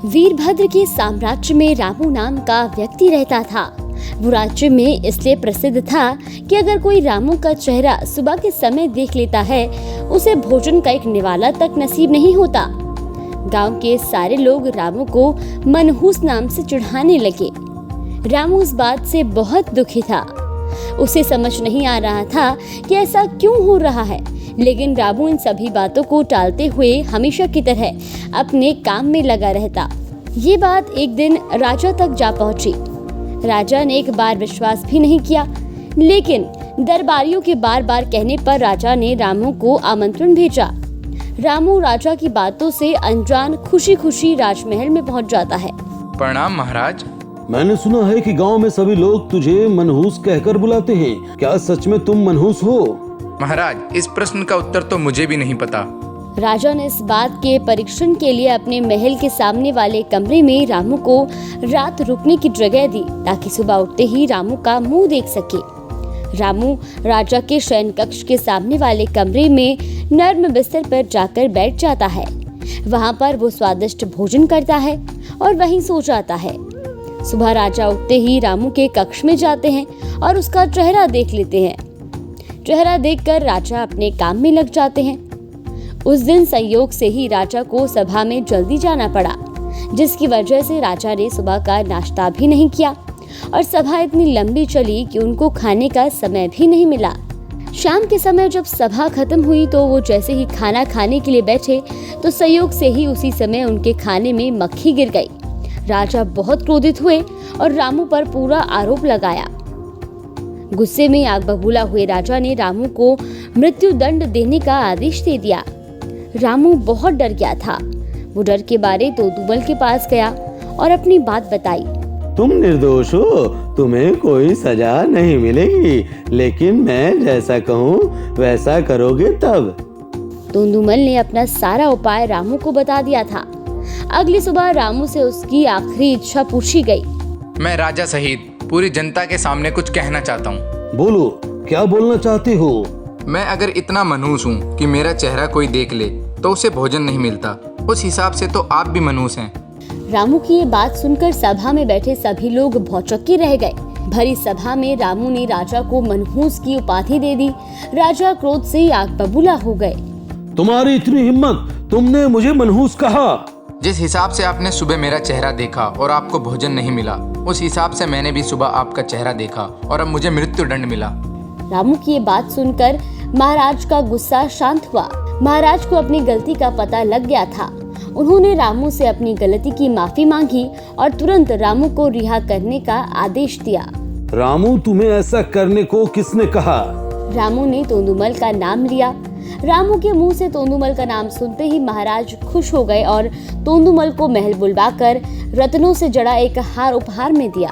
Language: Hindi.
वीरभद्र के साम्राज्य में रामू नाम का व्यक्ति रहता था। वो राज्य में इसलिए प्रसिद्ध था कि अगर कोई रामू का चेहरा सुबह के समय देख लेता है, उसे भोजन का एक निवाला तक नसीब नहीं होता। गांव के सारे लोग रामू को मनहूस नाम से चिढ़ाने लगे। रामू इस बात से बहुत दुखी था। उसे समझ नहीं आ रहा था कि ऐसा क्यों हो रहा है, लेकिन रामू इन सभी बातों को टालते हुए हमेशा की तरह अपने काम में लगा रहता। ये बात एक दिन राजा तक जा पहुंची। राजा ने एक बार विश्वास भी नहीं किया, लेकिन दरबारियों के बार बार कहने पर राजा ने रामू को आमंत्रण भेजा। रामू राजा की बातों से अनजान खुशी खुशी राजमहल में पहुंच जाता है। प्रणाम महाराज। मैंने सुना है कि गांव में सभी लोग तुझे मनहूस कहकर बुलाते हैं। क्या सच में तुम मनहूस हो? महाराज, इस प्रश्न का उत्तर तो मुझे भी नहीं पता। राजा ने इस बात के परीक्षण के लिए अपने महल के सामने वाले कमरे में रामू को रात रुकने की जगह दी, ताकि सुबह उठते ही रामू का मुंह देख सके। रामू राजा के शयन कक्ष के सामने वाले कमरे में नर्म बिस्तर पर जाकर बैठ जाता है। वहाँ पर वो स्वादिष्ट भोजन करता है और वहीं सो जाता है। सुबह राजा उठते ही रामू के कक्ष में जाते हैं और उसका चेहरा देख लेते हैं। चेहरा देखकर राजा अपने काम में लग जाते हैं। उस दिन संयोग से ही राजा को सभा में जल्दी जाना पड़ा, जिसकी वजह से राजा ने सुबह का नाश्ता भी नहीं किया और सभा इतनी लंबी चली कि उनको खाने का समय भी नहीं मिला। शाम के समय जब सभा खत्म हुई तो वो जैसे ही खाना खाने के लिए बैठे तो संयोग से ही उसी समय उनके खाने में मक्खी गिर गई। राजा बहुत क्रोधित हुए और रामू पर पूरा आरोप लगाया। गुस्से में आग बबूला हुए राजा ने रामू को मृत्यु दंड देने का आदेश दे दिया। रामू बहुत डर गया था। वो डर के मारे तोदुमल के पास गया और अपनी बात बताई। तुम निर्दोष हो, तुम्हें कोई सजा नहीं मिलेगी, लेकिन मैं जैसा कहूँ वैसा करोगे तब। तोदुमल ने अपना सारा उपाय रामू को बता दिया था। अगली सुबह रामू से उसकी आखिरी इच्छा पूछी गई। मैं राजा सहित पूरी जनता के सामने कुछ कहना चाहता हूँ। बोलो, क्या बोलना चाहते हो? मैं अगर इतना मनहूस हूँ कि मेरा चेहरा कोई देख ले तो उसे भोजन नहीं मिलता, उस हिसाब से तो आप भी मनहूस हैं। रामू की ये बात सुनकर सभा में बैठे सभी लोग भौचक्के रह गए। भरी सभा में रामू ने राजा को मनहूस की उपाधि दे दी। राजा क्रोध से आग बबूला हो गए। तुम्हारी इतनी हिम्मत, तुमने मुझे मनहूस कहा? जिस हिसाब से आपने सुबह मेरा चेहरा देखा और आपको भोजन नहीं मिला, उस हिसाब से मैंने भी सुबह आपका चेहरा देखा और अब मुझे मृत्यु दंड मिला। रामू की ये बात सुनकर महाराज का गुस्सा शांत हुआ। महाराज को अपनी गलती का पता लग गया था। उन्होंने रामू से अपनी गलती की माफी मांगी और तुरंत रामू को रिहा करने का आदेश दिया। रामू, तुम्हें ऐसा करने को किसने कहा? रामू ने तोदुमल का नाम लिया। रामू के मुंह से तोदुमल का नाम सुनते ही महाराज खुश हो गए और तोदुमल को महल बुलवाकर रत्नों से जड़ा एक हार उपहार में दिया।